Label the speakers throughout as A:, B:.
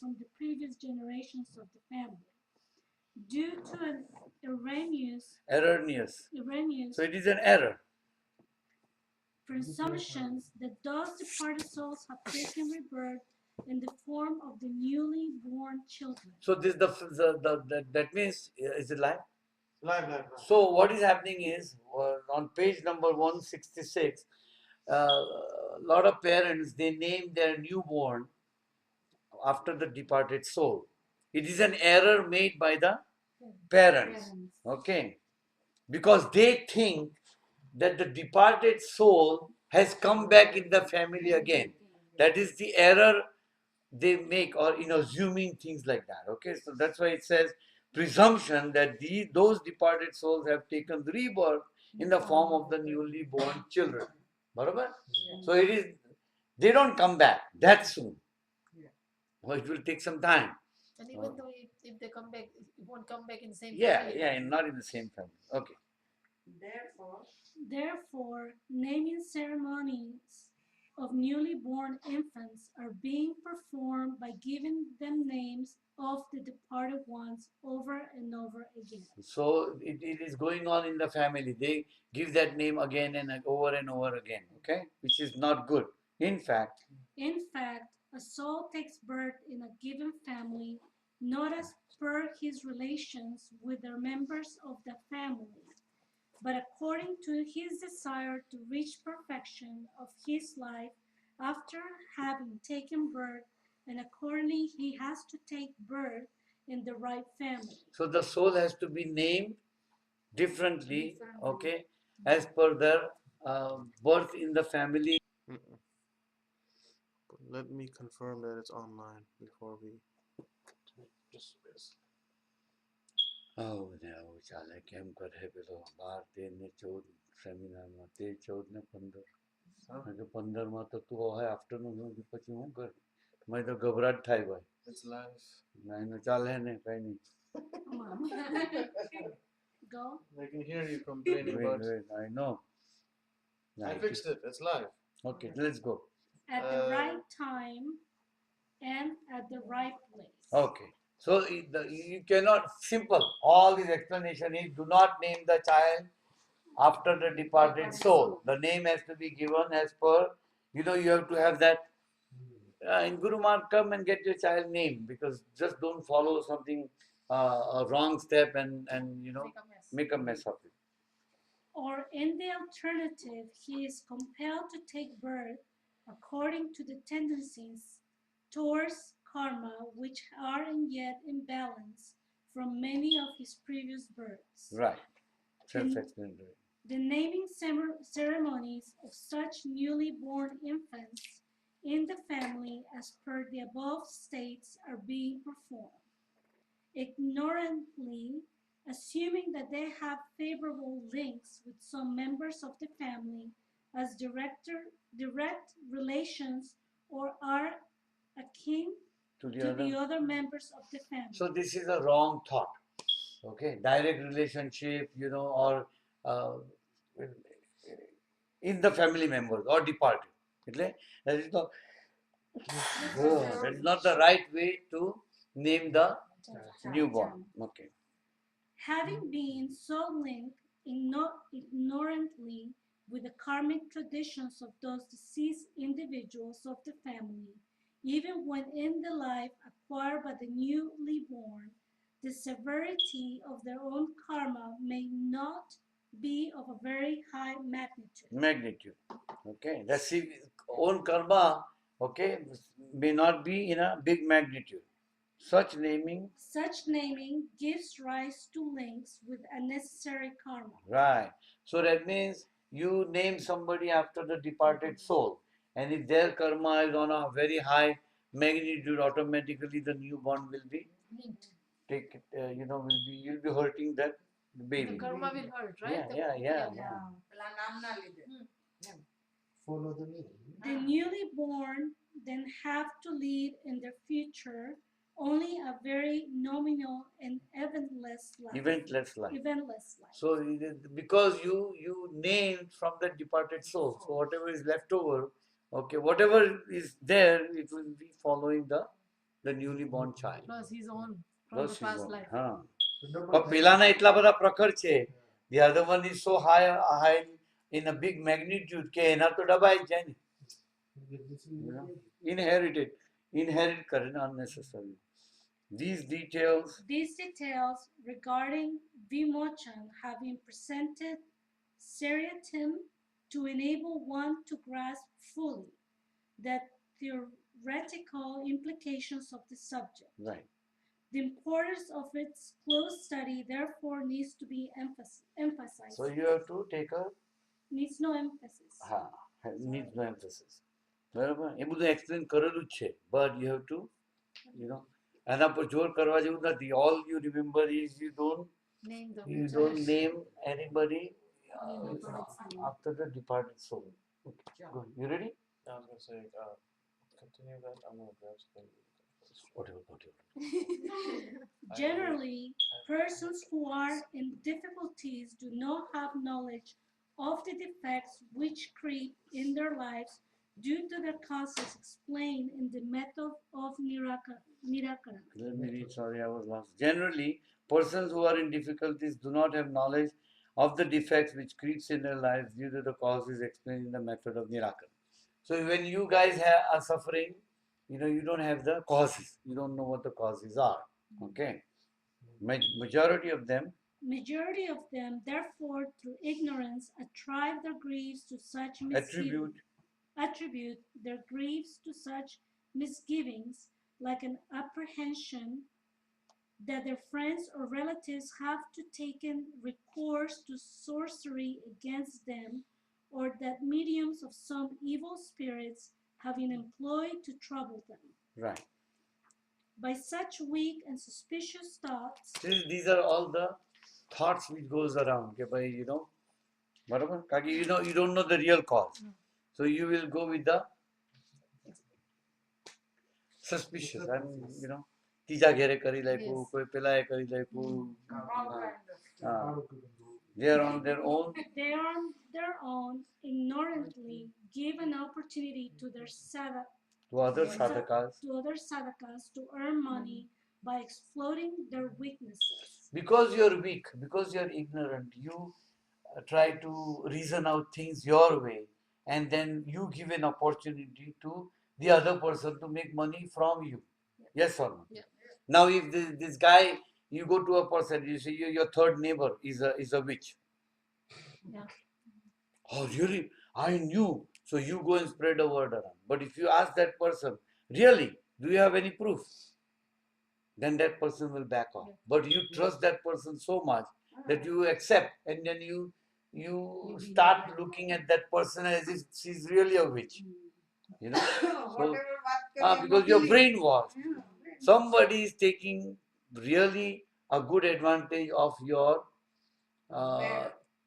A: from the previous generations of the family. Due to an erroneous
B: So it is an error.
A: presumptions that those departed souls have taken rebirth in the form of the newly born children.
B: So this that means is it live?
C: Live.
B: So what is happening is on page number 166, a lot of parents they name their newborn after the departed soul. It is an error made by the parents. Okay, because they think that the departed soul has come back in the family again. That is the error they make, or assuming things like that. Okay, so that's why it says presumption that those departed souls have taken rebirth in the form of the newly born children. Barabar? So it is, they don't come back that soon. Well, it will take some time.
D: And even though if they come back, it won't come back in the same
B: Yeah,
D: family.
B: yeah, and not in the same family. Okay.
A: Therefore, naming ceremonies of newly born infants are being performed by giving them names of the departed ones over and over again.
B: So it is going on in the family. They give that name again and over again. Okay, which is not good. In fact,
A: a soul takes birth in a given family not as per his relations with the members of the family, but according to his desire to reach perfection of his life after having taken birth, and accordingly he has to take birth in the right family.
B: so the soul has to be named differently, okay, as per their birth in the family.
C: Let me confirm that it's online before we just
B: ચાલે કેમ કરે પેલો 12, 13 ને 14 સેમિનારમાં 13, 14 ને 15 કે 15માં તો તું હવે આફ્ટરનૂન પછી હું કર મને તો ગભરાટ થાય ભાઈ.
C: It's live.
B: ના ચાલે ને કઈ નહીં.
A: Go.
C: I can hear you complaining about.
B: I know.
C: I fixed it. It's live.
B: Okay, let's go.
A: At the right time and at the right place.
B: Okay. So you cannot, simple, all this explanation is do not name the child after the departed soul. The name has to be given as per, you have to have that. In Guru Maharaj, come and get your child name, because just don't follow something, a wrong step and make a mess of it.
A: Or in the alternative, he is compelled to take birth according to the tendencies towards karma which are yet in balance from many of his previous births.
B: Right. Self-explanatory.
A: The naming ceremonies of such newly born infants in the family as per the above states are being performed. Ignorantly, assuming that they have favorable links with some members of the family as direct relations or are akin to the other members of the family.
B: So this is a wrong thought. Okay, direct relationship, or in the family members or departed. That is not the right way to name the newborn. Okay.
A: Having been so linked ignorantly with the karmic traditions of those deceased individuals of the family, even when in the life acquired by the newly born, the severity of their own karma may not be of a very high magnitude.
B: Okay, that's own karma. Okay, may not be in a big magnitude. Such naming
A: gives rise to links with unnecessary karma.
B: Right. So that means you name somebody after the departed soul, and if their karma is on a very high magnitude, automatically the newborn will be you'll be hurting that baby.
D: The karma will hurt, right?
B: Yeah.
C: Follow the name.
A: The newly born then have to lead in their future only a very nominal and eventless life.
B: So because you named from the departed soul, so whatever is left over, okay, whatever is there, it will be following the the newly born child.
D: Plus his own from
B: Plus
D: the
B: his
D: past
B: own.
D: life.
B: હા પણ પેલાના એટલા બધા પ્રખર છે. The other one is so high in a big magnitude કે એના તો દબાઈ જ જાય ને. You know? Inherit કરે ને unnecessary. These details
A: regarding Vimochan have been presented seriatim to enable one to grasp fully the theoretical implications of the subject.
B: right.
A: The importance of its close study therefore needs to be emphasized.
B: So you have to take a
A: Needs no emphasis.
B: needs no emphasis. બરાબર એ બધું explain કરેલું જ છે but you have to you know એના પર જોર કરવા જેવું નથી. All you remember is you don't name anybody after the departed soul. Okay, good. You ready?
C: I was gonna say, continue that. I'm gonna grab something.
B: Whatever.
A: Generally, persons who are in difficulties do not have knowledge of the defects which creep in their lives due to the causes explained in the method of Nirakara.
B: Let me read. Sorry, I was lost. Generally, persons who are in difficulties do not have knowledge of the defects which creeps in their lives due to the causes explained in the method of Nirakara. So when you guys are suffering, you don't have the causes. You don't know what the causes are. Okay. Majority of them,
A: therefore, through ignorance, attribute their griefs to such misgivings, like an apprehension that their friends or relatives have to taken recourse to sorcery against them, or that mediums of some evil spirits have been employed to trouble them.
B: right.
A: By such weak and suspicious thoughts,
B: These are all the thoughts which goes around. Okay, by બરાબર કારણ you don't know the real cause. So you will go with the suspicious and ત્રીજા ઘેરે કરી લાયકું કોઈ પેલાએ કરી લાયકું. They are on their own.
A: They are on their own ignorantly give an opportunity to
B: other sadhakas
A: to earn money by exploiting their weaknesses.
B: Because you're weak, because you're ignorant, you try to reason out things your way, and then you give an opportunity to the other person to make money from you. Yes or no?
D: Yeah.
B: Now if this guy, you go to a person, you say your third neighbor is a witch.
D: Yeah.
B: Oh really? I knew. So you go and spread the word around. But if you ask that person, really, do you have any proof? Then that person will back off. But you trust that person so much that you accept, and then you start looking at that person as if she's really a witch. So, because you're brainwashed. Somebody is taking really a good advantage of your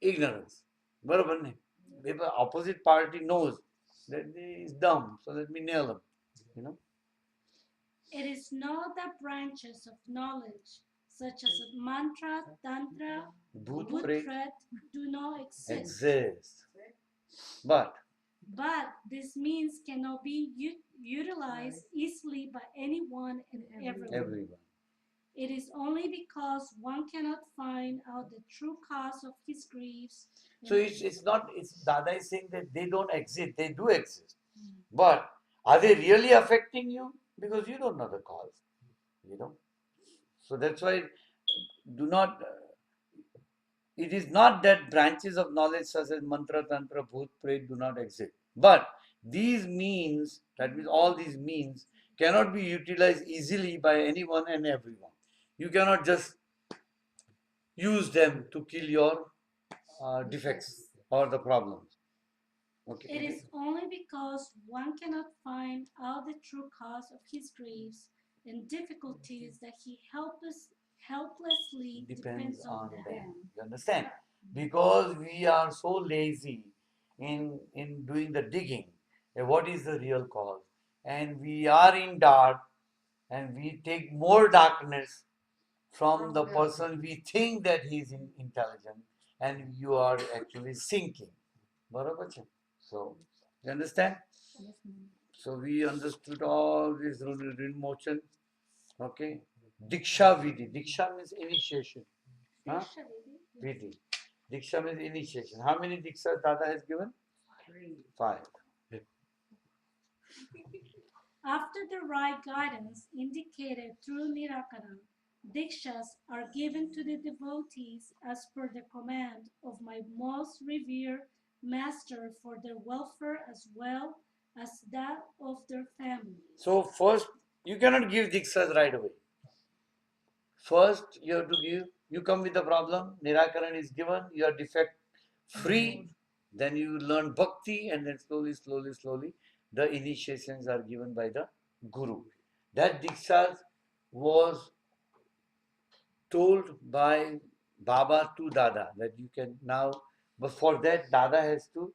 B: ignorance. બરાબર ને? If the opposite party knows that he is dumb, so let me nail him.
A: It is not that branches of knowledge such as mantra, tantra,
B: Bhoot
A: pret do not
B: exist. But
A: this means cannot be utilized easily by anyone and everyone. It is only because one cannot find out the true cause of his griefs.
B: So it's Dada is saying that they don't exist, they do exist. But are they really affecting you? Because you don't know the cause. So that's why it is not that branches of knowledge such as mantra, tantra, bhoot, pret do not exist. But these means, that means all these means, cannot be utilized easily by anyone and everyone. You cannot just use them to kill your defects or the problems. Okay.
A: It is only because one cannot find out the true cause of his griefs and difficulties that he helplessly depends on them.
B: You understand? Because we are so lazy in doing the digging. What is the real cause? And we are in dark, and we take more darkness from the person we think that he is intelligent, and you are actually sinking. બરાબર છે? So, you understand?
A: Yes, ma'am.
B: So we understood all this real motion. Okay. Diksha Vidhi. Diksha means initiation. Huh?
A: Diksha Vidhi.
B: Vidhi. Diksha means initiation. How many Dikshas Dada has given? 5.
A: After the right guidance indicated through Nirakara, Dikshas are given to the devotees as per the command of my most revered master for their welfare as well as that of their families.
B: So first, you cannot give Dikshas right away. First, you have to give, you come with a problem, Nirakaran is given, you are defect free, then you learn bhakti, and then slowly, the initiations are given by the Guru. That Diksha was told by Baba to Dada that you can now, but for that, Dada has to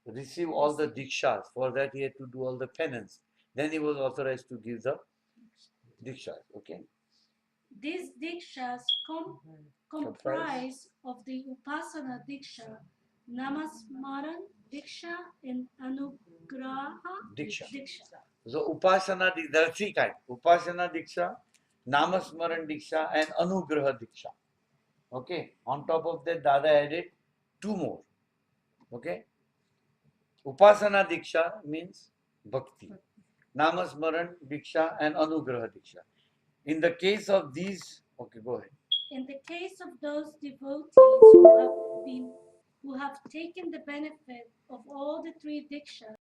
B: receive all the Dikshas. For that, he had to do all the penance. Then he was authorized to give the Dikshas. Okay?
A: These Dikshas comprise of the Upasana Diksha, Namasmaran Diksha, and Anugraha
B: Diksha.
A: Diksha.
B: So Upasana, there are 3 kinds. Upasana Diksha, Namasmaran Diksha, and Anugraha Diksha. Okay. On top of that, Dada added 2 more. Okay. Upasana Diksha means Bhakti. Namasmaran Diksha and Anugraha Diksha. In the case of these, okay, go ahead.
A: In the case of those devotees who have taken the benefit of all the 3 Dikshas,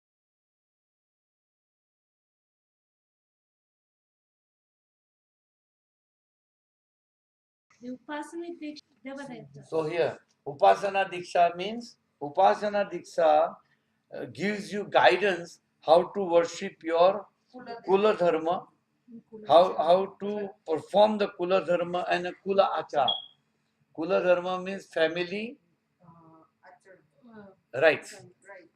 A: the Upasana Diksha Devadetta.
B: So here, Upasana Diksha means Upasana Diksha gives you guidance how to worship your Kula Dharma, how to perform the Kula Dharma and a Kula Achar. Kula Dharma means family rights,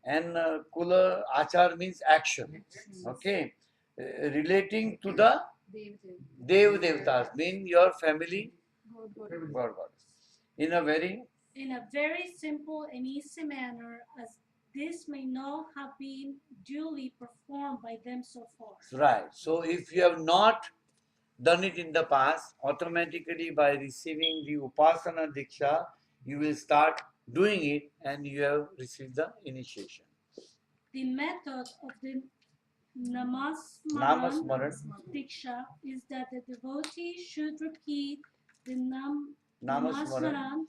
B: and Kula Achar means action. Okay, relating to the Dev Devtas, mean your family God. In a
A: very simple and easy manner, as this may not have been duly performed by them so far.
B: right. So if you have not done it in the past, automatically by receiving the Upasana Diksha, you will start doing it and you have received the initiation.
A: The method of the
B: Namasmaran
A: Diksha is that the devotee should repeat the
B: Namasmaran
A: Namasmaran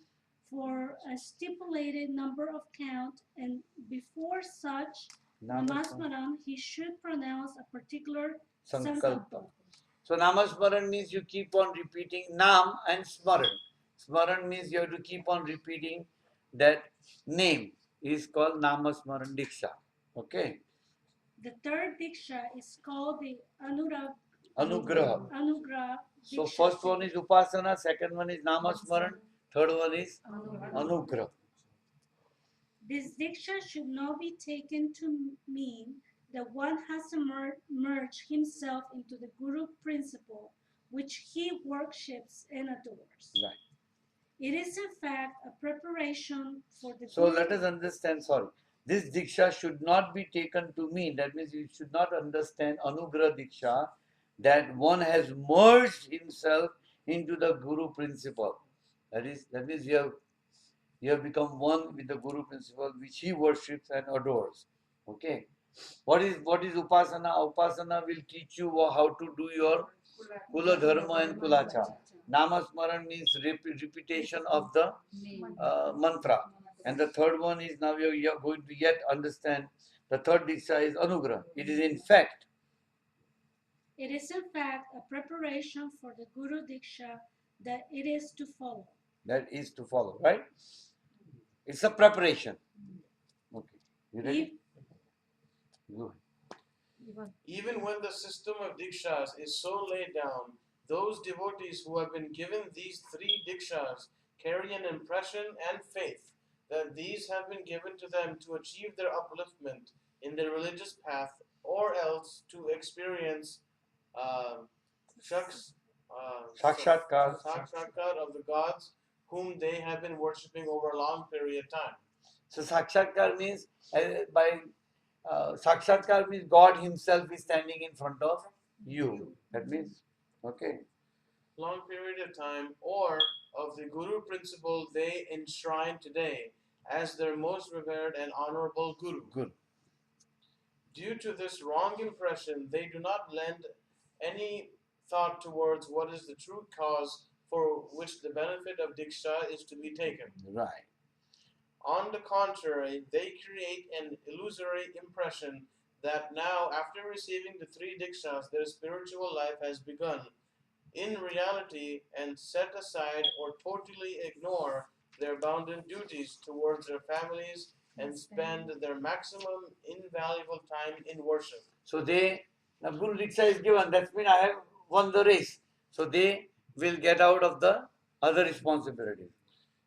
A: for a stipulated number of count, and before such Namasmaran he should pronounce a particular Sankalpa.
B: So Namasmaran means you keep on repeating Nam and Smaran. Smaran means you have to keep on repeating that name is called Namasmaran Diksha. Okay.
A: The third Diksha is called the
B: Anugraha.
A: Anugraha
B: So
A: Diksha.
B: first one is Upasana, second one is Namasmaran, third one is Anugraha.
A: This Diksha should not be taken to mean that one has to merge himself into the Guru principle, which he worships and adores.
B: Right.
A: It is in fact a preparation for the
B: So
A: Guru.
B: let us understand, sorry. This Diksha should not be taken to mean, that means you should not understand Anugraha Diksha, that one has merged himself into the Guru principle. That means you have become one with the Guru principle which he worships and adores. Okay. What is Upasana? Upasana will teach you how to do your Kula Dharma and Kulacha. Namasmaran means repetition of the mantra. And the third one is now you are going to yet understand. The third Diksha is Anugrah. It is in fact
A: a preparation for the Guru Diksha that it is to follow.
B: that is to follow, right? It's a preparation. Okay. You ready? Go ahead.
C: Even when the system of Dikshas is so laid down, those devotees who have been given these 3 Dikshas carry an impression and faith that these have been given to them to achieve their upliftment in their religious path or else to experience uh, shaks,
B: Sakshatkar.
C: sakshatkar of the gods whom they have been worshipping over a long period of time.
B: So Sakshatkar means by Sakshatkar means God Himself is standing in front of you. That means Okay.
C: long period of time, or of the Guru principle they enshrine today as their most revered and honorable Guru.
B: Good.
C: Due to this wrong impression, they do not lend any thought towards what is the true cause for which the benefit of Diksha is to be taken.
B: Right.
C: On the contrary, they create an illusory impression that now, after receiving the three Dikshas, their spiritual life has begun. In reality, and set aside or totally ignore their bounden duties towards their families and spend their maximum invaluable time in worship.
B: So the Guru Diksha is given. That means I have won the race. So they will get out of the other responsibilities.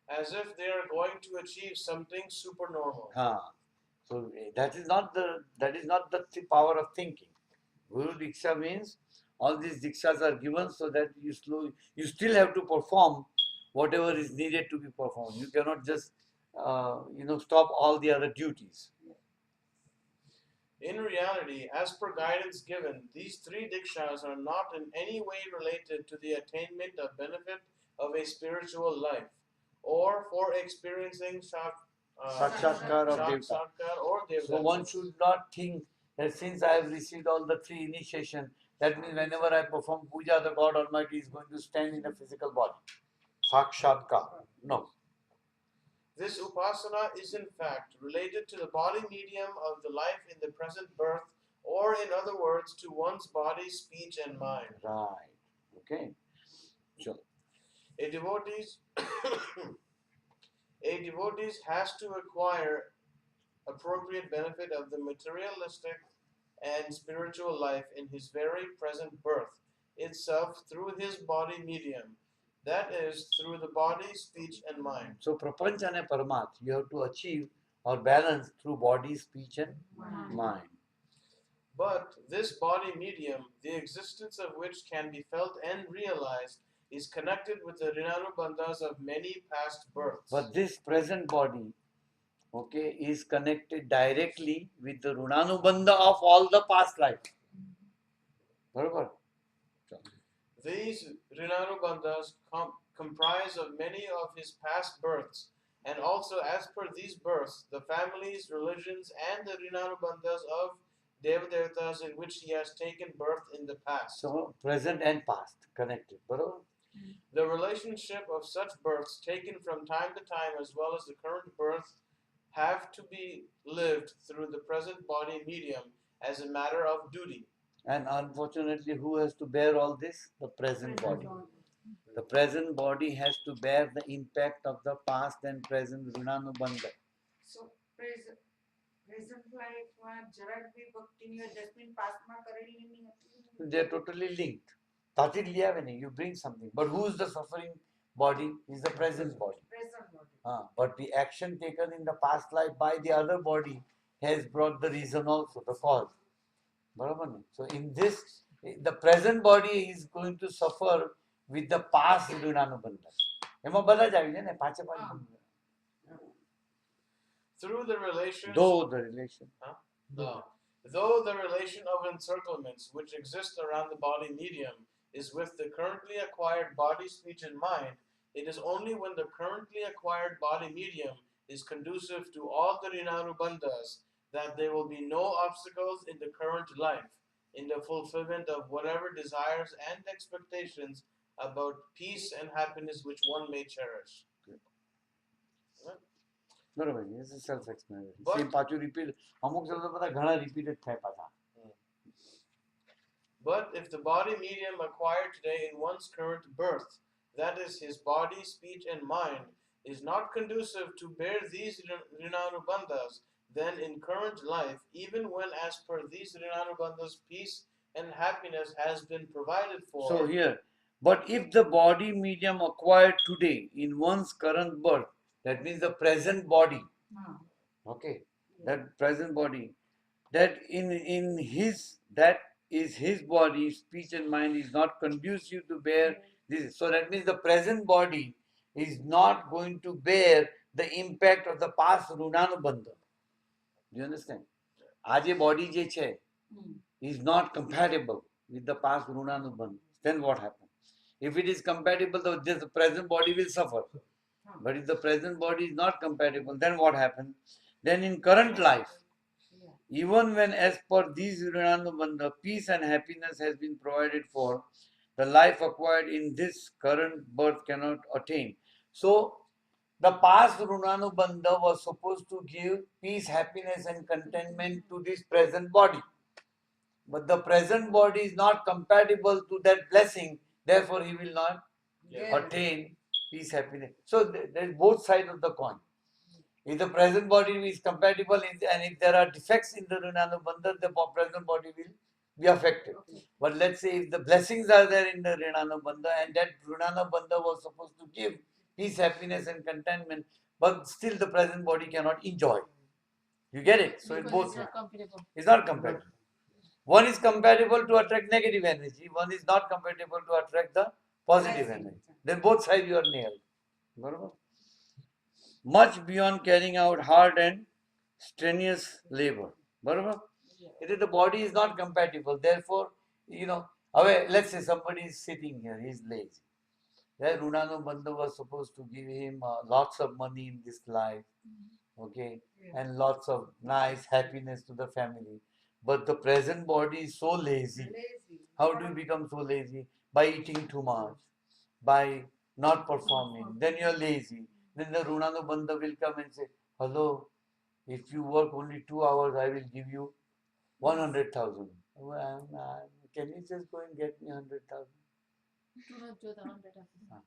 C: As if they are going to achieve something supernormal.
B: So that is not the power of thinking. Guru Diksha means all these Dikshas are given so that you still have to perform whatever is needed to be performed. You cannot just stop all the other duties.
C: In reality, as per guidance given, these three Dikshas are not in any way related to the attainment of benefit of a spiritual life, or for experiencing
B: Sakshatkar or Devta.
C: Sakshatkar or Devta.
B: So one should not think that since I have received all the three initiation, that means whenever I perform puja, the God Almighty is going to stand in a physical body. Sakshatkar. No.
C: This upasana is in fact related to the body medium of the life in the present birth, or in other words, to one's body, speech, and mind.
B: Right. Okay. Sure.
C: A devotees has to acquire appropriate benefit of the materialistic and spiritual life in his very present birth itself through his body medium, that is, through the body, speech, and mind.
B: So prapancha and paramat, you have to achieve or balance through body, speech, and mind.
C: But this body medium, the existence of which can be felt and realized, is connected with the rinanubandhas of many past births.
B: But this present body, okay, is connected directly with the runanubandha of all the past life. Barabar?
C: These rinanubandhas comprise of many of his past births, and also as per these births, the families, religions, and the rinanubandhas of Devadevatas in which he has taken birth in the past.
B: So present and past connected. Barabar?
C: The relationship of such births taken from time to time as well as the current birth have to be lived through the present body medium as a matter of duty.
B: And unfortunately, who has to bear all this? The present body. The present body has to bear the impact of the past and present runanubandha.
E: So present life જરાક બી ભક્તિની adjustment pastમાં કરેલી નહીં હતી.
B: They are totally linked. તાથી જ લઈ આવે ને, you bring something. But who is the suffering body? Is the present body.
E: Present body.
B: But the action taken in the past life by the other body has brought the reason also, the cause. બરાબર ને? So in this, the present body is going to suffer with the past ઋણાનુબંધ. એમાં બધા જ આવી જાય ને, પાછે પાછું.
C: Through the relation,
B: Though the relation.
C: though the relation of encirclements which exist around the body medium is with the currently acquired body, speech, and mind, it is only when the currently acquired body medium is conducive to all the rinanubandhas that there will be no obstacles in the current life, in the fulfillment of whatever desires and expectations about peace and happiness which one may cherish.
B: બરોબર, this is self-explanatory.
C: But-
B: Same પાછું repeat, અમુક શબ્દો બધા ઘણા repeated થાય પાછા.
C: But if the body medium acquired today in one's current birth, that is his body, speech, and mind, is not conducive to bear these rinanubandhas, then in current life, even when as per these rinanubandhas peace and happiness has been provided for.
B: So here, but if the body medium acquired today in one's current birth, that means the present body, okay, that present body, that in his, that is his body, speech and mind is not conducive to bear this. So that means the present body is not going to bear the impact of the past runanubandha. Do you understand? આજે body જે છે is not compatible with the past runanubandha. then what happens? If it is compatible, the present body will suffer. But if the present body is not compatible, then what happens? Then in current life, even when as per these Rinanubandha, peace and happiness has been provided for, the life acquired in this current birth cannot attain. So the past Runanubandha was supposed to give peace, happiness and contentment to this present body. But the present body is not compatible to that blessing, therefore he will not attain peace, happiness. So there is both sides of the coin. If the present body is compatible and if there are defects in the Rinanubandha, the present body will be affected. But let's say if the blessings are there in the Rinanubandha and that Rinanubandha was supposed to give peace, happiness and contentment, but still the present body cannot enjoy. You get it? So
D: Because
B: both
D: it's not compatible.
B: it's not compatible. One is compatible to attract negative energy, one is not compatible to attract the positive energy. Then both sides you are nailed. Barabar? Much beyond carrying out hard and strenuous labor. Barabar? It is the body is not compatible. Therefore, let's say somebody is sitting here, he is lazy. Where Runano Bandhu was supposed to give him lots of money in this life, okay, and lots of nice happiness to the family. But the present body is so lazy. How do you become so lazy? By eating too much, by not performing. Then you're lazy. Then the Runano Bandha will come and say, hello, if you work only 2 hours, I will give you 100,000. Well, can you just go and get me 100,000?
D: Do not do the 100 of them.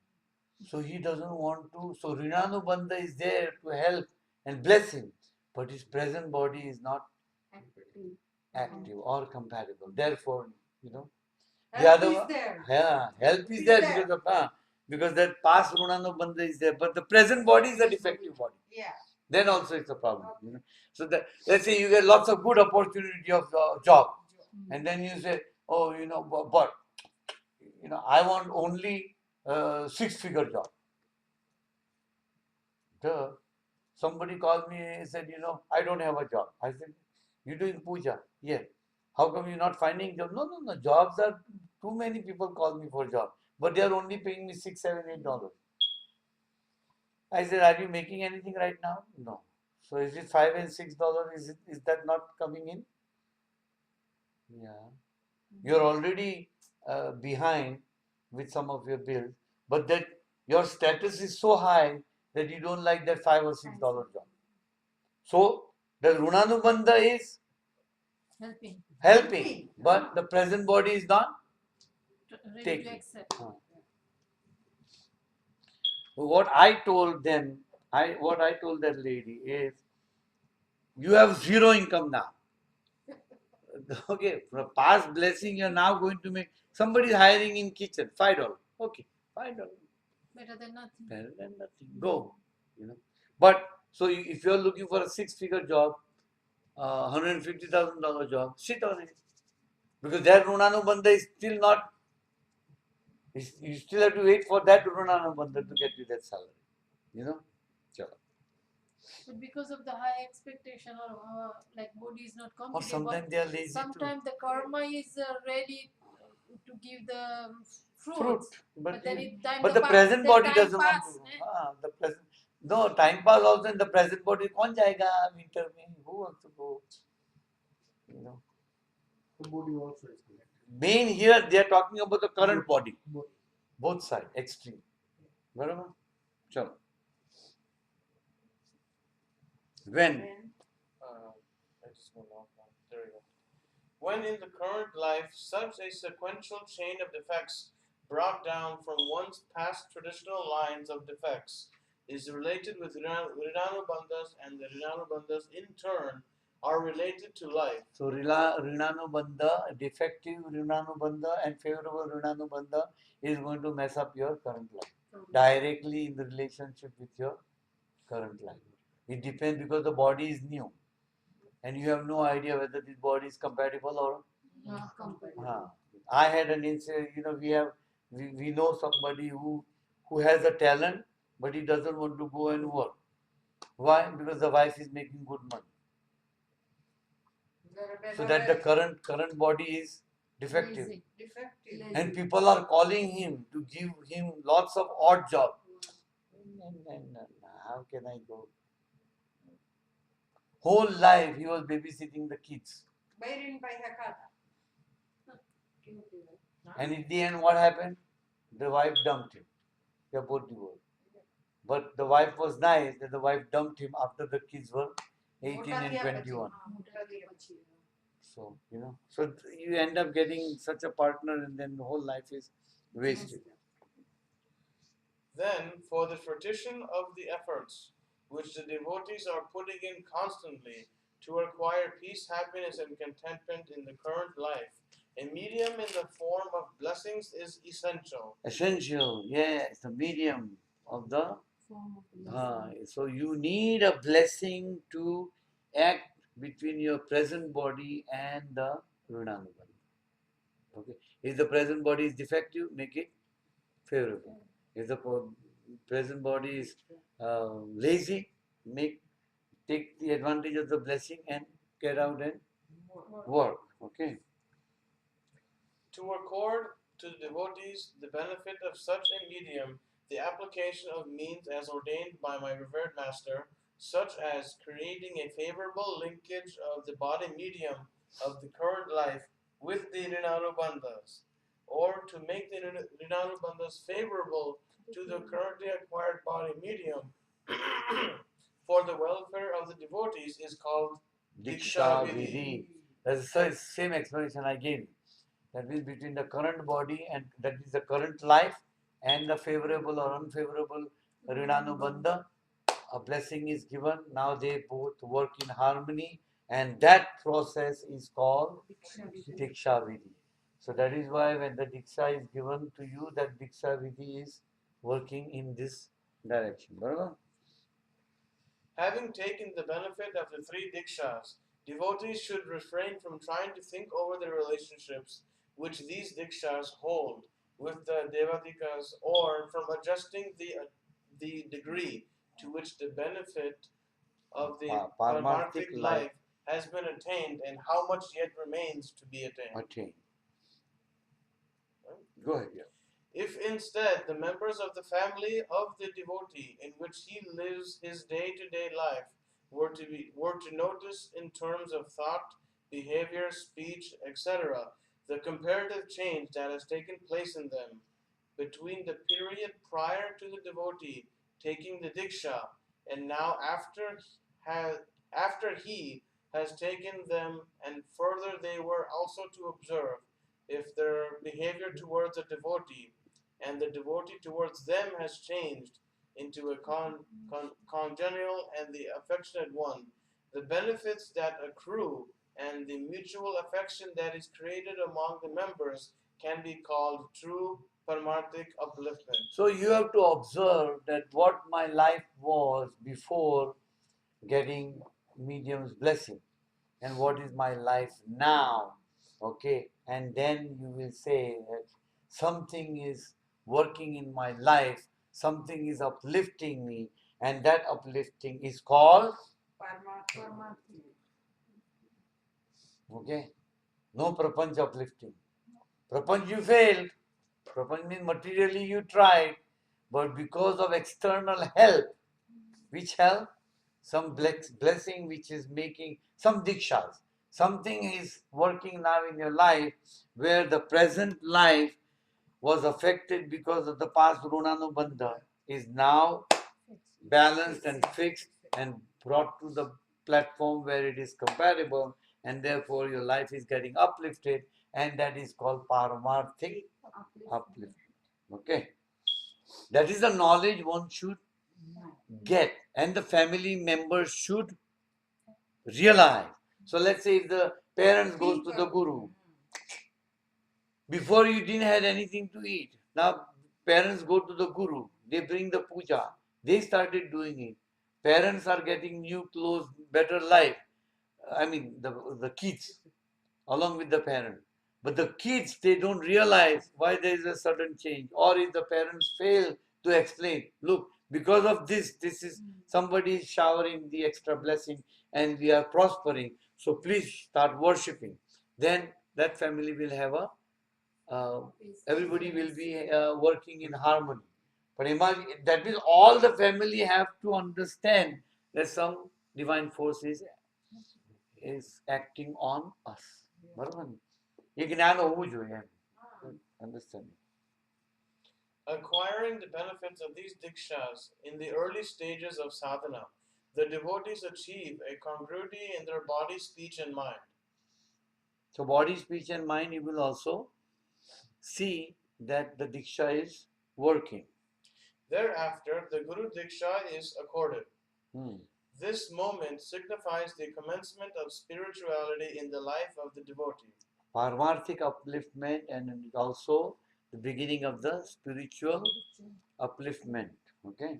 B: So he doesn't want to. So Rinanu Bandha is there to help and bless him, but his present body is not active or compatible. Therefore, the
E: Help
B: other
E: is
B: one,
E: there.
B: yeah, help is there because that past Rinanu Bandha is there, but the present body is a defective body.
E: Yeah.
B: Then also it's a problem. So that let's say you get lots of good opportunity of job, and then you say, oh, but I want only 6-figure job. Duh. Somebody called me and said, I don't have a job. I said, you doing puja? Yeah. How come you're not finding job? No, no, no. Jobs are too many people call me for job, but they are only paying me $6, $7, $8. I said, are you making anything right now? No. So is it $5 and $6? Is that not coming in? Yeah. You're already behind with some of your bills, but that your status is so high that you don't like that $5 or $6 job. So the Runanubandha is helping, but the present body is not
D: Ready
B: taking.
D: to accept.
B: What I told them, what I told that lady is, you have zero income now. Okay, from past blessing, you're now going to make somebody is hiring in kitchen $5. Okay, $5.
D: Better than nothing.
B: Better than nothing. Go, But so if you're looking for a 6-figure job, $150,000 job, sit on it. Because that Runanubandha is still not, you still have to wait for that Runanubandha to get you that salary. Chalo.
D: But because of the high expectation or like body is not
B: Or
D: compatible,
B: sometimes they are lazy
D: sometimes the karma is ready to give the
B: Fruit.
D: fruits.
B: But
D: then it time
B: the present
D: then
B: body
D: time
B: doesn't
D: pass,
B: want to. The present. No, time pass also in the present body. कौन जाएगा winter में? Who wants to go?
F: The body also is connected.
B: Main here they are talking about the current body. Both sides, extreme. बराबर? चलो. When?
C: I just went off now. There we go. When in the current life such a sequential chain of defects brought down from one's past traditional lines of defects is related with Rinanu Bandhas, and the Rinanu Bandhas in turn are related to life.
B: So Rinanubandha, defective Rinanubandha and favorable Rinanubandha is going to mess up your current life directly in the relationship with your current life. It depends because the body is new and you have no idea whether this body is compatible or
D: not compatible.
B: I had an incident, we know somebody who has a talent but he doesn't want to go and work. Why? Because the wife is making good money. So that the current body is defective.
D: Lazy.
E: Defective.
D: Lazy.
B: And people are calling him to give him lots of odd jobs. How can I go? Whole life he was babysitting the kids.
E: Bairin pai hakata.
B: And in the end, what happened? The wife dumped him. They are both divorced. But the wife was nice that the wife dumped him after the kids were 18 and 21. So, so you end up getting such a partner and then the whole life is wasted.
C: Then, for the fruition of the efforts which the devotees are putting in constantly to acquire peace, happiness, and contentment in the current life, a medium in the form of blessings is essential.
B: Essential, yes, the medium of the.
D: Form of blessing.
B: So you need a blessing to act between your present body and the Runanubandha. Okay. If the present body is defective, make it favorable. If the present body is lazy, take the advantage of the blessing and get out and work. Okay.
C: To accord to the devotees the benefit of such a medium, the application of means as ordained by my revered master, such as creating a favorable linkage of the body medium of the current life with the Rinarubandhas, or to make the Rinarubandhas favorable to the currently acquired body medium for the welfare of the devotees is called
B: Diksha
C: Diksha Vidhi.
B: Vidhi. That's the same explanation I gave. That means between the current body and that is the current life and the favorable or unfavorable Rinanubandha, a blessing is given. Now they both work in harmony, and that process is called Diksha Vidhi. So that is why when the Diksha is given to you, that Diksha Vidhi is working in this direction. Barabar?
C: Having taken the benefit of the three dikshas, devotees should refrain from trying to think over the relationships which these dikshas hold with the devadikas, or from adjusting the degree to which the benefit of the
B: Paramarthik
C: Parmarthic life has been attained and how much yet remains to be attained.
B: Attain. Go ahead, yeah.
C: If instead the members of the family of the devotee in which he lives his day-to-day life were to notice in terms of thought, behavior, speech, etc., the comparative change that has taken place in them between the period prior to the devotee taking the diksha and now after he has taken them, and further they were also to observe if their behavior towards a devotee and the devotee towards them has changed into a congenial and the affectionate one, the benefits that accrue and the mutual affection that is created among the members can be called true paramarthic upliftment.
B: So you have to observe that what my life was before getting medium's blessing and what is my life now. Okay, and then you will say that something is working in my life, something is uplifting me, and that uplifting is called, okay, no prapanch uplifting. Prapanch you failed. Prapanch means materially you tried, but because of external help, which help? Some blessing which is making some dikshas. Something is working now in your life where the present life was affected because of the past Runanubandha is now balanced and fixed and brought to the platform where it is compatible, and therefore your life is getting uplifted, and that is called Paramarthic upliftment. Okay. That is the knowledge one should get, and the family members should realize. So let's say if the parents goes to the guru, before you didn't have anything to eat. Now parents go to the guru, they bring the puja, they started doing it. Parents are getting new clothes, better life. I mean the kids along with the parent. But the kids, they don't realize why there is a sudden change. Or if the parents fail to explain, look, because of this is somebody is showering the extra blessing and we are prospering. So please start worshipping. Then that family will have a everybody will be working in harmony. But imagine that means all the family have to understand that some divine force is acting on us. બરોબર ને? એ જ્ઞાન હોવું જોઈએ એમ. Understanding.
C: Acquiring the benefits of these dikshas in the early stages of sadhana, the devotees achieve a congruity in their body, speech, and mind.
B: So body, speech, and mind, you will also see that the diksha is working.
C: Thereafter, the Guru Diksha is accorded.
B: Hmm.
C: This moment signifies the commencement of spirituality in the life of the devotee.
B: Paramarthik upliftment and also the beginning of the spiritual upliftment. Okay.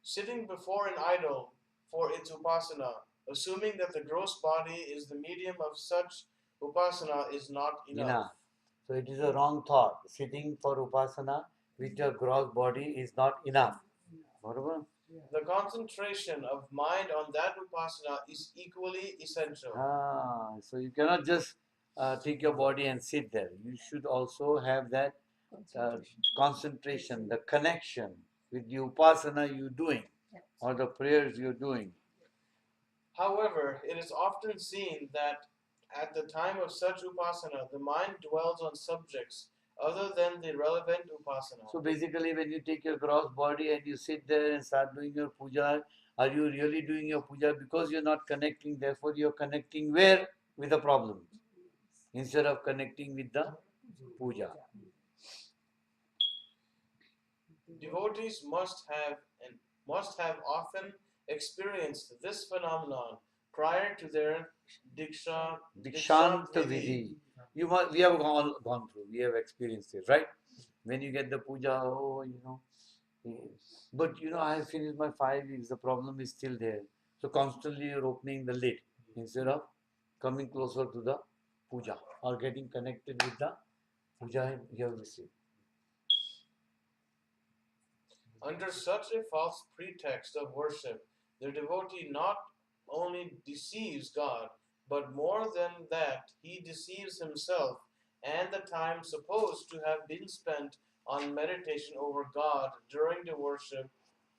C: Sitting before an idol for its upasana, assuming that the gross body is the medium of such upasana, is not enough.
B: Enough. So it is a wrong thought. Sitting for upasana with your gross body is not enough. બરોબર?
C: The concentration of mind on that upasana is equally essential.
B: So you cannot just take your body and sit there. You should also have that concentration, the connection with the upasana you're doing or the prayers you're doing.
C: However, it is often seen that at the time of such upasana, the mind dwells on subjects other than the relevant upasana.
B: So basically, when you take your gross body and you sit there and start doing your puja, are you really doing your puja? Because you're not connecting, therefore you're connecting where? With the problem. Instead of connecting with the puja.
C: Devotees must have often experienced this phenomenon prior to their
B: Dikshant Vidhi. We have gone through, we have experienced it, right? When you get the puja, but I have finished my 5 weeks, the problem is still there. So constantly you're opening the lid instead of coming closer to the puja or getting connected with the puja you have received.
C: Under such a false pretext of worship, the devotee not only deceives God, but more than that, he deceives himself and the time supposed to have been spent on meditation over God during the worship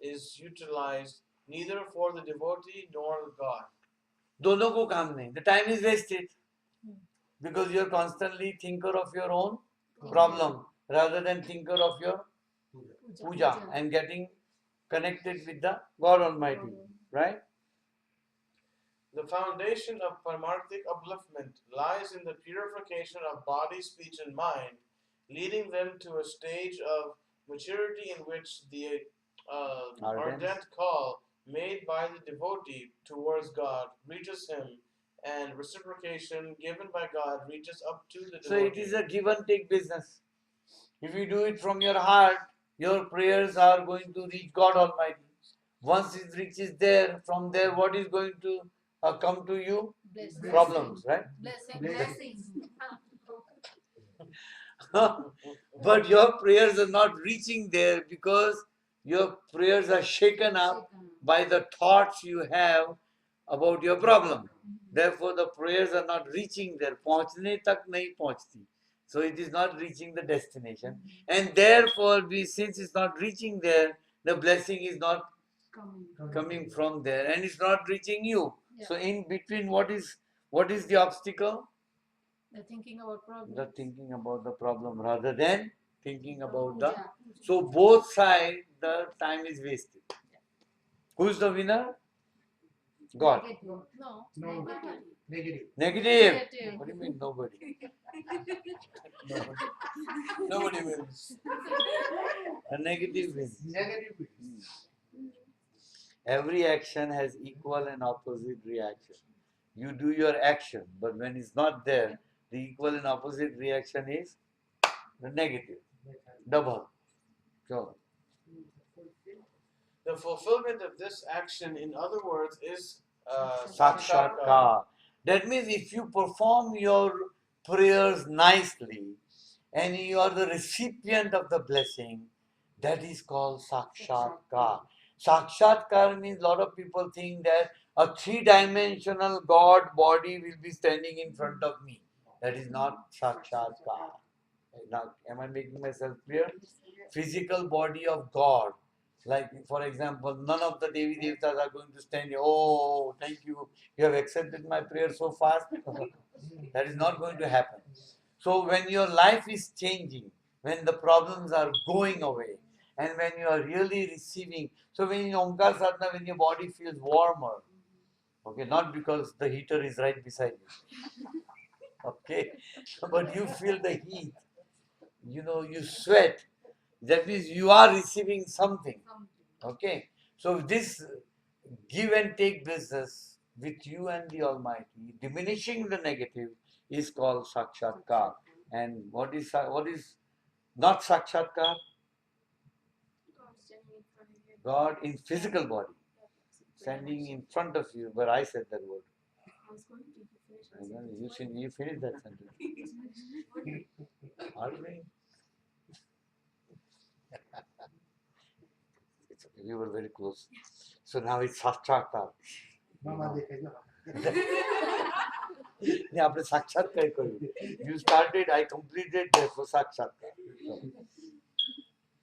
C: is utilized neither for the devotee nor God.
B: दोनों को काम नहीं. The time is wasted because you're constantly thinker of your own problem rather than thinker of your puja and getting connected with the God Almighty, right?
C: The foundation of paramarthic upliftment lies in the purification of body, speech, and mind, leading them to a stage of maturity in which the ardent call made by the devotee towards God reaches him, and reciprocation given by God reaches up to the devotee.
B: So it is a give and take business. If you do it from your heart, your prayers are going to reach God Almighty. Once it reaches there, from there, what is going to come to you?
D: Blessings.
B: Problems, right?
D: Blessings.
B: But your prayers are not reaching there because your prayers are shaken up by the thoughts you have about your problem. Therefore, the prayers are not reaching there. पहुंचने तक नहीं पहुंचती. So it is not reaching the destination. And therefore, since it's not reaching there, the blessing is not coming from there and it's not reaching you.
D: Yeah.
B: So in between, what is the obstacle?
D: The thinking about problems.
B: The thinking about the problem rather than thinking about the.
D: Puja.
B: So both sides, the time is wasted. Who's the winner? God.
D: No.
F: No. Negative.
B: Negative.
D: Negative.
B: What do you mean nobody?
C: Nobody wins.
B: The negative wins.
F: Negative wins.
B: Every action has equal and opposite reaction. You do your action, but when it's not there, the equal and opposite reaction is the negative. Double. So,
C: The fulfillment of this action, in other words, is
B: Sakshatkar. That means if you perform your prayers nicely and you are the recipient of the blessing, that is called Sakshatkar. Sakshatkar means a lot of people think that a three-dimensional God body will be standing in front of me. That is not Sakshatkar. Now, am I making myself clear? Physical body of God. Like, for example, none of the Devi Devtas are going to stand here. Oh, thank you. You have accepted my prayer so fast. That is not going to happen. So, when your life is changing, when the problems are going away, and when you are really receiving, so when in Omkar Sadhana, when your body feels warmer, okay, not because the heater is right beside you, okay, but you feel the heat, you sweat, that means you are receiving something. Okay. So this give and take business with you and the Almighty, diminishing the negative, is called Sakshatkar. And what is not Sakshatkar? God in physical body, standing in front of you. But I said that word. You finished that sentence. Are we? It's okay. We were very close. So now it's Sakshatkar.
F: Mama દેખાય
B: ને આપણે સાક્ષાત્કાર કર્યું. You started, I completed, therefore સાક્ષાત્કાર.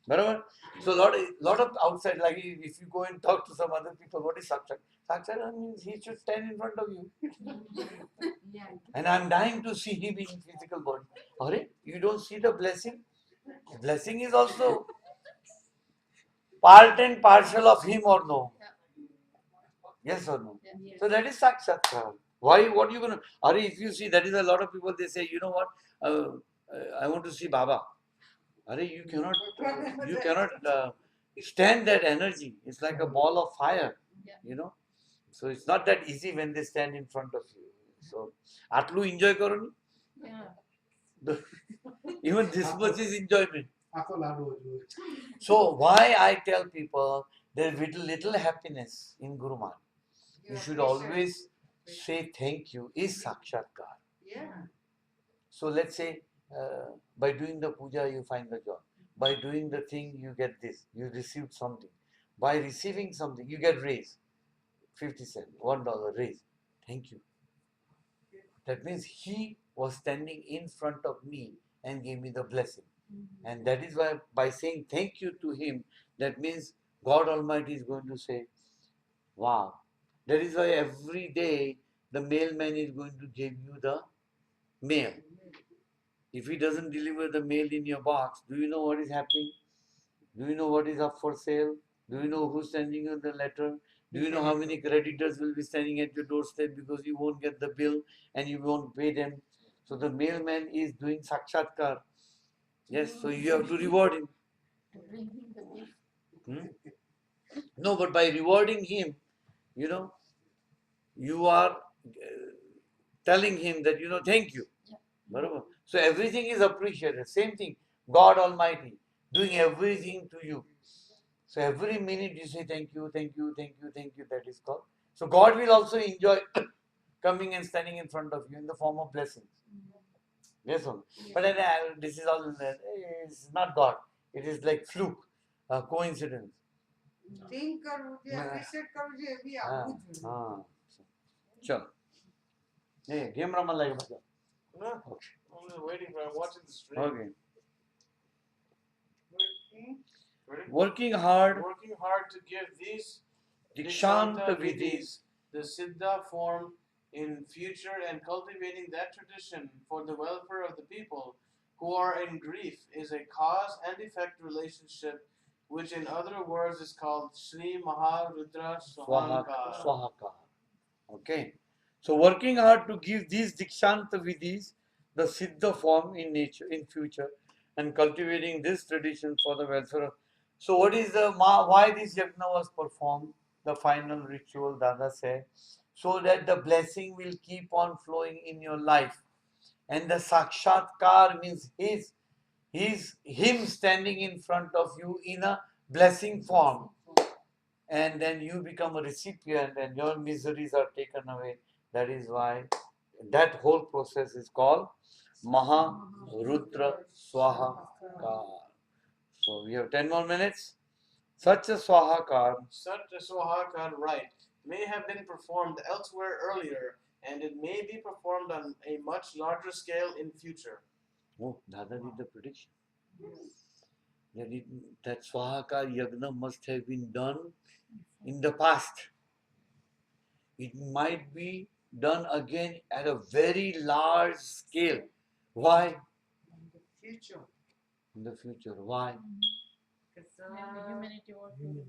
B: બરાબર? So lot of outside, like if you go and talk to some other people, what is sakshat? Sakshat means he should stand in front of you. And I'm dying to see him in physical body. Are you don't see the blessing? Blessing is also part and parcel of him or no? Yes or no? So that is sakshatkar. Why? What you gonna? Are if you see, that is a lot of people. They say, you know what? I want to see Baba. Are you cannot stand that energy. It's like a ball of fire. So it's not that easy when they stand in front of you. So atlu enjoy karo ni. Even this much is enjoyment.
F: આખો લાડવો જોઈએ
B: So why I tell people there is little happiness in Guru Maharaj. You should always say thank you is sakshatkar.
E: Yeah.
B: So let's say by doing the puja you find the job. By doing the thing you get this. You received something. By receiving something you get raise. 50 cents, $1 raise. Thank you. That means he was standing in front of me and gave me the blessing. And that is why by saying thank you to him, that means God Almighty is going to say, wow. That is why every day the mailman is going to give you the mail. If he doesn't deliver the mail in your box, do you know what is happening? Do you know what is up for sale? Do you know who's sending you the letter? Do you know how many creditors will be standing at your doorstep because you won't get the bill and you won't pay them? So the mailman is doing sakshatkar. Yes, so you have to reward him. No, but by rewarding him, you are telling him that, thank you. Barabar. So everything is appreciated. Same thing, God Almighty doing everything to you. So every minute you say thank you, thank you, thank you, thank you. That is called. So God will also enjoy coming and standing in front of you in the form of blessings. Yes or no? But then, this is all. It's not God. It is like fluke, coincidence.
E: Think કરવું છે appreciate કરવું છે એ બી આવવું જોઈએ.
B: हाँ, चलो. नहीं game Raman लगे मतलब.
C: No, I'm just waiting for. I'm watching the stream.
B: Okay.
E: Working.
B: Working hard.
C: Working hard to give these
B: Dikshanta vidhis.
C: the Siddha form in future, and cultivating that tradition for the welfare of the people who are in grief is a cause and effect relationship, which in other words is called Sri Maharudra Swahankar.
B: Swahakar. Okay. So working hard to give these Dikshanta vidhis, the Siddha form in nature, in future, and cultivating this tradition for the welfare of. So what is why this yajna was performed? The final ritual, Dada said, so that the blessing will keep on flowing in your life. And the sakshatkar means him standing in front of you in a blessing form. And then you become a recipient and your miseries are taken away. That is why that whole process is called Maharudra Swahakar. So we have 10 more minutes. Such a Swahakar
C: Such a Swahakar rite may have been performed elsewhere earlier, and it may be performed on a much larger scale in future.
B: Oh, Dada did the prediction. That Swahakar Yagna must have been done in the past. It might be done again at a very large scale. Why?
E: In the future.
B: In the future. Why?
E: Because
D: Maybe humanity want to.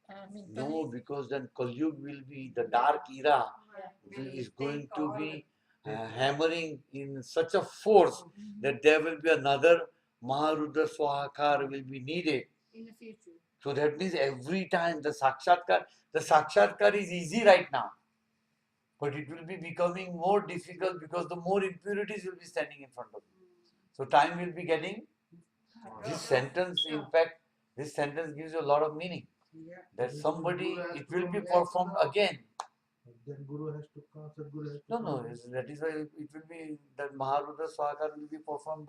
D: I mean,
B: No,
D: Kali.
B: because then Kalyug will be the dark era
E: will
B: is
E: take
B: going to
E: all
B: be hammering in such a force that there will be another Maharudra Swahakar will be needed.
D: In the future.
B: So that means every time the Sakshatkar is easy right now. But it will be becoming more difficult because the more impurities will be standing in front of you. So time will be getting this sentence, in fact, this sentence gives you a lot of meaning.
E: Yeah.
B: That somebody, it will be performed again.
F: Then Guru has to come, Sadguru has to
B: No,
F: come.
B: no, that is why it will be that Maharudra Swakar will be performed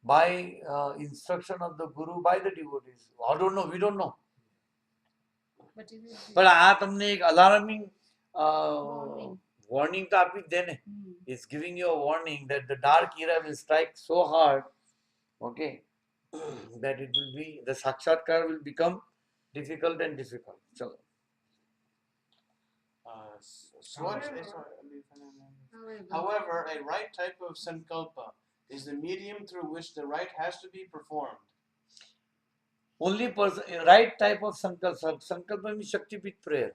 B: by instruction of the Guru by the devotees. I don't know, we don't know.
D: But it will be.
B: But આ તમને એક alarming
D: Warning.
B: warning તો આપી જ દે ને. It's giving you a warning that the dark era will strike so hard, okay, that it will be, the Sakshatkar will become difficult and difficult. Chalo.
C: However, a right type of sankalpa is the medium through which the rite has to be performed.
B: Only person, right type of sankalpa means Shakti-pit prayer.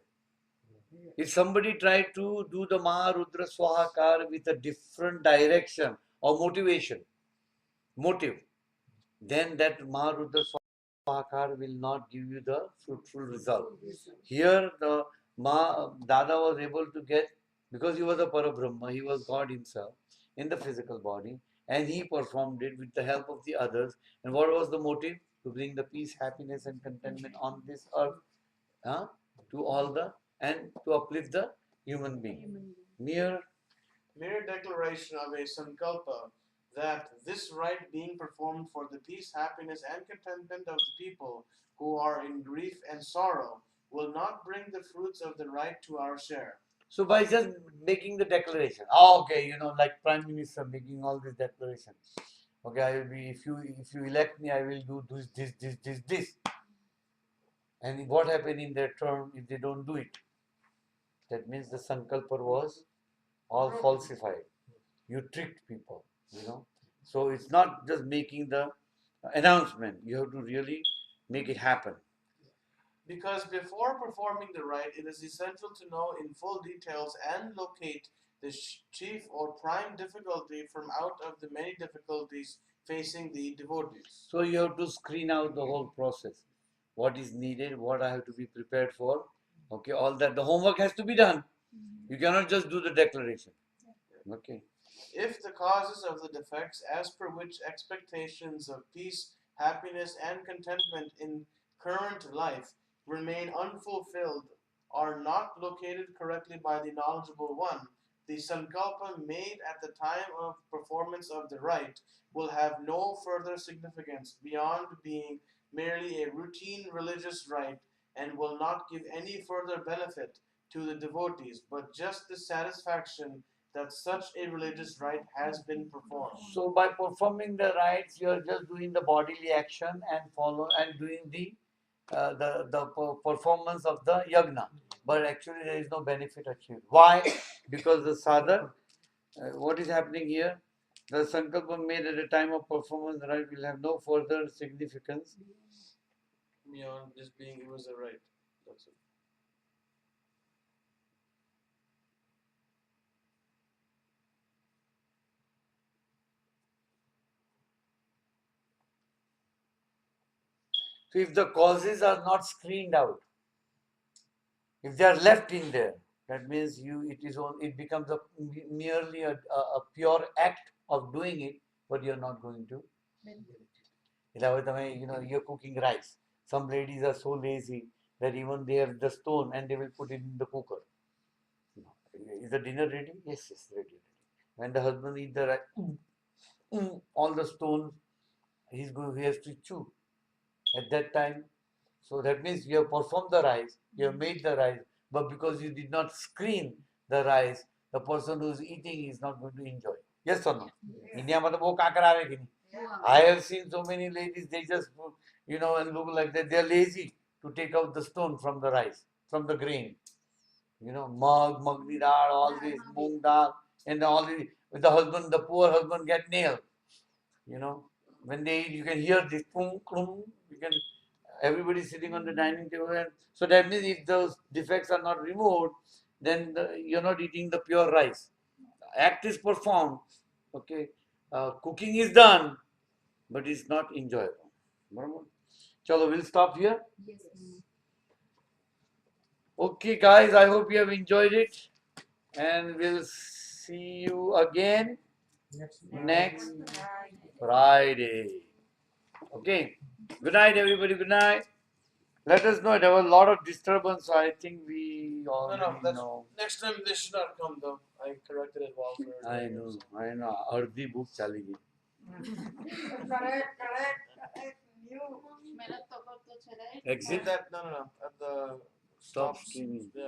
B: If somebody tried to do the Maharudra Swahakar with a different direction or motive, then that Maharudra Swahakar will not give you the fruitful result. Here the Dada was able to get, because he was a Parabrahma, he was God himself in the physical body, and he performed it with the help of the others. And what was the motive? To bring the peace, happiness and contentment on this earth, to all the, and to uplift the human being.
C: Mere declaration of a sankalpa that this rite being performed for the peace, happiness, and contentment of the people who are in grief and sorrow will not bring the fruits of the rite to our share.
B: So by just making the declaration, okay, like Prime Minister making all these declarations. Okay, I will be, if you elect me, I will do this. And what happened in their term if they don't do it? That means the sankalpa was all falsified. You tricked people, So it's not just making the announcement. You have to really make it happen.
C: Because before performing the rite, it is essential to know in full details and locate the chief or prime difficulty from out of the many difficulties facing the devotees.
B: So you have to screen out the whole process. What is needed, what I have to be prepared for. Okay, all that. The homework has to be done. You cannot just do the declaration. Okay.
C: If the causes of the defects as per which expectations of peace, happiness, and contentment in current life remain unfulfilled are not located correctly by the knowledgeable one, the sankalpa made at the time of performance of the rite will have no further significance beyond being merely a routine religious rite and will not give any further benefit to the devotees, but just the satisfaction that such a religious rite has been performed.
B: So by performing the rites, you are just doing the bodily action and doing the performance of the yagna. But actually there is no benefit achieved. Why? Because the sadhak, what is happening here? The sankalpa made at the time of performance rite will have no further significance
C: Beyond just being it was a rite. That's it.
B: So if the causes are not screened out, if they are left in there, that means it becomes merely a pure act of doing it, but you're not going to. You're cooking rice. Some ladies are so lazy that even they have the stone and they will put it in the cooker. Is the dinner ready? Yes, ready. When the husband eats the rice, all the stones he has to chew. At that time, so that means you have performed the rice, you have made the rice, but because you did not screen the rice, the person who's eating is not going to enjoy. Yes or no?
E: Yes.
B: India में तो वो काकर आवे कि नहीं?
E: Yeah.
B: I have seen so many ladies, they just, and look like that. They're lazy to take out the stone from the rice, from the grain. Magni dal, all this, moong dal, and all the husband, the poor husband get nailed. When they eat, you can hear this, boom, boom, everybody sitting on the dining table. And so that means if those defects are not removed, then you're not eating the pure rice. Act is performed, okay? Cooking is done, but it's not enjoyable. Chalo, we'll stop here.
D: Yes.
B: Okay, guys, I hope you have enjoyed it, and we'll see you again next Friday. Okay. Good night, everybody. Good night. Let us know. There was a lot of disturbance. I think we already know.
C: Next time they should not come though. I corrected it while we were
B: I
C: there.
B: know. I know. Ardi book chali gayi.
E: Correct. You.
D: मेहनत तो करते चले.
B: Exit.
C: At that, no. At the
B: Stop
C: stops.
B: streaming.
C: Yeah.